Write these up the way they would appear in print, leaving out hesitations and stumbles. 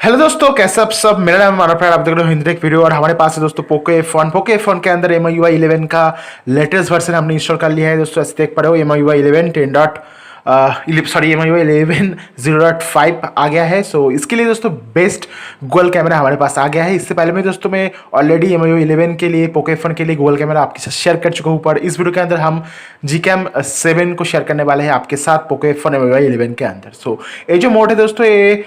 Hello दोस्तों, कैसे आप सब। मेरा नाम मानव है, आप देख रहे हो हिंदीटेक वीडियो। और हमारे पास है दोस्तों पोको F1 के अंदर MIUI 11 का लेटेस्ट वर्जन हमने इंस्टॉल कर लिया है दोस्तों। ऐसे देख पा रहे हो MIUI 11 MIUI 11 0.5 आ गया है। सो इसके लिए दोस्तों बेस्ट गूगल कैमरा हमारे पास आ गया है। इससे पहले में दोस्तों मैं ऑलरेडी MIUI 11 के लिए पोको F1 के लिए गूगल कैमरा आपके साथ शेयर कर चुका हूँ। पर इस वीडियो के अंदर हम Gcam 7 को शेयर करने वाले हैं आपके साथ पोको F1 MIUI 11 के अंदर। सो ये जो मोड है दोस्तों, ये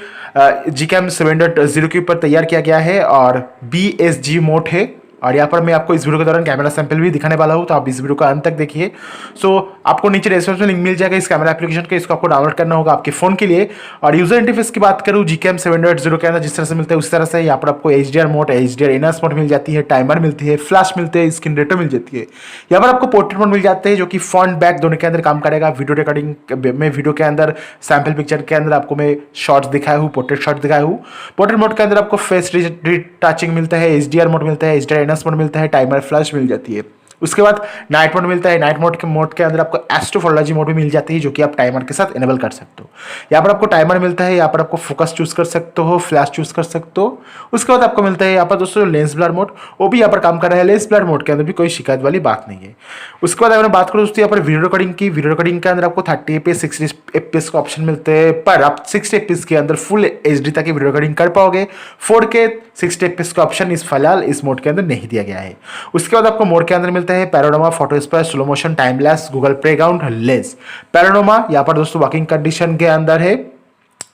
Gcam 7.0 के ऊपर तैयार किया गया है और BSG मोड है। और यहाँ पर मैं आपको इस वीडियो के दौरान कैमरा सैंपल भी दिखाने वाला हूँ, तो आप इस वीडियो का अंत तक देखिए। सो आपको नीचे डिस्क्रिप्शन में लिंक मिल जाएगा इस कैमरा एप्लीकेशन का। इसको आपको डाउनलोड करना होगा आपके फोन के लिए। और यूजर इंटरफेस की बात करूँ Gcam 7.0 के अंदर जिस तरह से मिलता है उस तरह से यहाँ पर आपको HDR मोड, HDR इनर्स मोड मिल जाती है, टाइमर मिलती है, फ्लैश मिलते हैं, स्क्रीन रेटो मिल जाती है। यहाँ पर आपको पोर्ट्रेट मोड मिल जाते हैं जो कि फ्रंट बैक दोनों के अंदर काम करेगा। वीडियो रिकॉर्डिंग में वीडियो के अंदर सैंपल पिक्चर के अंदर आपको मैं शॉट्स दिखाया हूँ, पोर्ट्रेट शॉट दिखाया हूँ। पोर्ट्रेट मोड के अंदर आपको फेस रिटचिंग मिलता है, HDR मोड मिलता है, HDR इनर्स मोड मिलता है, टाइमर फ्लैश मिल जाती है। उसके बाद नाइट मोड मिलता है। नाइट मोड के अंदर आपको एस्ट्रोफोटोलॉजी मोड भी मिल जाती है जो कि आप टाइमर के साथ इनेबल कर सकते हो। यहाँ पर आपको टाइमर मिलता है, यहाँ पर आपको फोकस चूज कर सकते हो, फ्लैश चूज कर सकते हो। उसके बाद आपको मिलता है यहाँ पर दोस्तों लेंस ब्लर मोड, वो भी यहाँ पर काम कर रहा है। लेंस ब्लर मोड के अंदर भी कोई शिकायत वाली बात नहीं है। उसके बाद अगर बात करूँ दोस्तों यहाँ पर वीडियो रिकॉर्डिंग की, वीडियो रिकॉर्डिंग के अंदर आपको 30 fps 60 fps का ऑप्शन मिलते हैं, पर आप 60 fps के अंदर फुल HD तक की वीडियो रिकॉर्डिंग कर पाओगे। 4K 60 fps का ऑप्शन इस फिलहाल इस मोड के अंदर नहीं दिया गया है। उसके बाद आपको मोड के अंदर मिलता है panorama, photo space, slow motion, time lapse, Google playground, lens. Panorama यहाँ पर दोस्तों वर्किंग कंडीशन के अंदर है।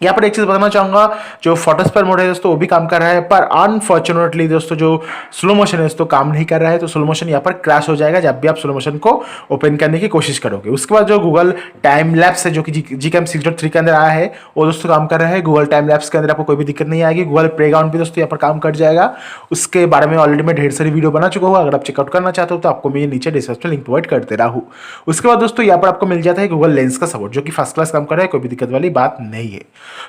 यहाँ पर एक चीज बताना चाहूंगा, जो फोटोस्पेयर मोड है दोस्तों वो भी काम कर रहा है, पर अनफॉर्चुनेटली दोस्तों जो स्लो मोशन है दोस्तों काम नहीं कर रहा है। तो स्लो मोशन यहाँ पर क्रैश हो जाएगा जब भी आप स्लो मोशन को ओपन करने की कोशिश करोगे। उसके बाद जो गूगल टाइम लैप्स है जो कि Gcam 6.3 के अंदर आया है वो दोस्तों काम कर रहा है। गूगल टाइम लैप्स के अंदर आपको कोई भी दिक्कत नहीं आएगी। गूगल प्लेग्राउंड भी दोस्तों यहाँ पर काम कर जाएगा। उसके बारे में ऑलरेडी मैं ढेर सारी वीडियो बना चुका हूँ, अगर आप चेकआउट करना चाहते हो तो आपको मैं नीचे डिस्क्रिप्शन लिंक प्रोवाइड कर दे रहा हूँ। उसके बाद दोस्तों यहाँ पर आपको मिल जाता है गूगल लेंस का सपोर्ट जो कि फर्स्ट क्लास काम कर रहा है, कोई भी दिक्कत वाली बात नहीं है।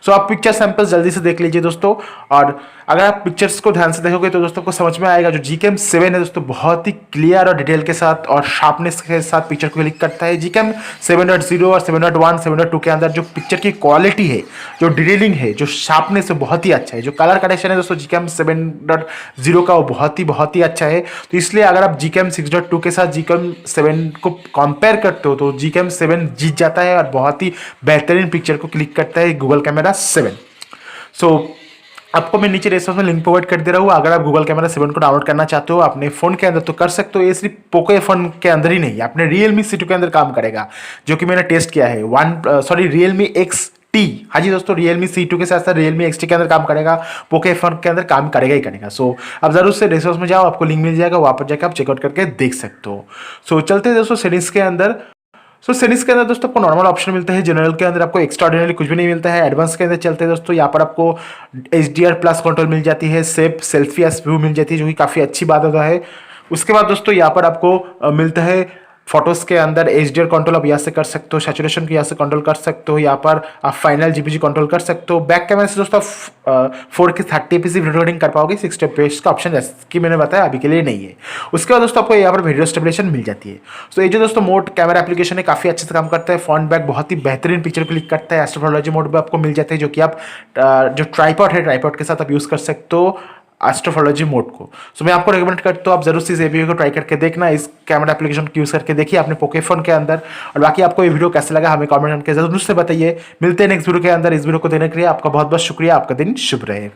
सो आप पिक्चर सैंपल जल्दी से देख लीजिए दोस्तों। और अगर आप पिक्चर्स को ध्यान से देखोगे तो दोस्तों को समझ में आएगा जो Gcam 7 है दोस्तों बहुत ही क्लियर और डिटेल के साथ और शार्पनेस के साथ पिक्चर को क्लिक करता है। Gcam 7.0 और 7.1 7.2 के अंदर जो पिक्चर की क्वालिटी है, जो डिटेलिंग है, जो शार्पनेस है बहुत ही अच्छा है। जो कलर करेक्शन है दोस्तों Gcam 7.0 का वो बहुत ही अच्छा है। तो इसलिए अगर आप Gcam 6.2 के साथ Gcam 7 को कंपेयर करते हो तो Gcam 7 जीत जाता है और बहुत ही बेहतरीन पिक्चर को क्लिक करता है गूगल कैमरा 7। सो आपको मैं नीचे डिस्क्रिप्शन में लिंक प्रोवाइड कर दे रहा हूँ। अगर आप गूगल कैमरा 7 को डाउनलोड करना चाहते हो अपने फोन के अंदर तो कर सकते हो। ये सिर्फ पोको F1 के अंदर ही नहीं, अपने Realme C2 के अंदर काम करेगा जो कि मैंने टेस्ट किया है। Realme XT, हाँ जी दोस्तों, Realme C2 के साथ साथ Realme XT के अंदर काम करेगा, पोको F1 के अंदर काम करेगा ही करेगा। सो आप जरूर से डिस्क्रिप्शन में जाओ, आपको लिंक मिल जाएगा, वहाँ पर जाकर आप चेकआउट करके देख सकते हो। सो चलते हैं दोस्तों सेटिंग्स के अंदर। सेटिंग्स के अंदर दोस्तों आपको नॉर्मल ऑप्शन मिलता है, जनरल के अंदर आपको एक्स्ट्राऑर्डिनरी कुछ भी नहीं मिलता है। एडवांस के अंदर चलते हैं दोस्तों, यहाँ पर आपको HDR प्लस कंट्रोल मिल जाती है, सेल्फी एस व्यू मिल जाती है जो कि काफ़ी अच्छी बात होता है। उसके बाद दोस्तों यहाँ पर आपको मिलता है फोटोज के अंदर HDR कंट्रोल आप यहाँ से कर सकते हो, सैचुरेशन को यहाँ से कंट्रोल कर सकते हो, यहाँ पर आप फाइनल GPG कंट्रोल कर सकते हो। बैक कैमरा से दोस्तों आप 4K 30 fps वीडियो रिकॉर्डिंग कर पाओगे। 60 fps का ऑप्शन जैसे कि मैंने बताया अभी के लिए नहीं है। उसके बाद दोस्तों आपको यहाँ पर वीडियो स्टेबलाइजेशन मिल जाती है। तो ये जो दोस्तों मोड कैमरा एप्लीकेशन है काफ़ी अच्छे से काम करता है। फ्रंट बैक बहुत ही बेहतरीन पिक्चर क्लिक करता है। एस्ट्रोफोटोलॉजी मोड भी आपको मिल जाता है जो कि आप जो ट्राइपॉड है ट्राइपॉड के साथ आप यूज़ कर सकते हो एस्ट्रोफोटोलॉजी मोड को। सो मैं आपको रिकमेंड करता हूँ आप जरूर से इस वीडियो को ट्राई करके देखना, इस कैमरा एप्लीकेशन को यूज करके देखिए अपने पोको F1 के अंदर। और बाकी आपको ये वीडियो कैसा लगा हमें कमेंट करके जरूर से बताइए। मिलते हैं नेक्स्ट वीडियो के अंदर। इस वीडियो को देने के लिए आपका बहुत बहुत शुक्रिया। आपका दिन शुभ रहे।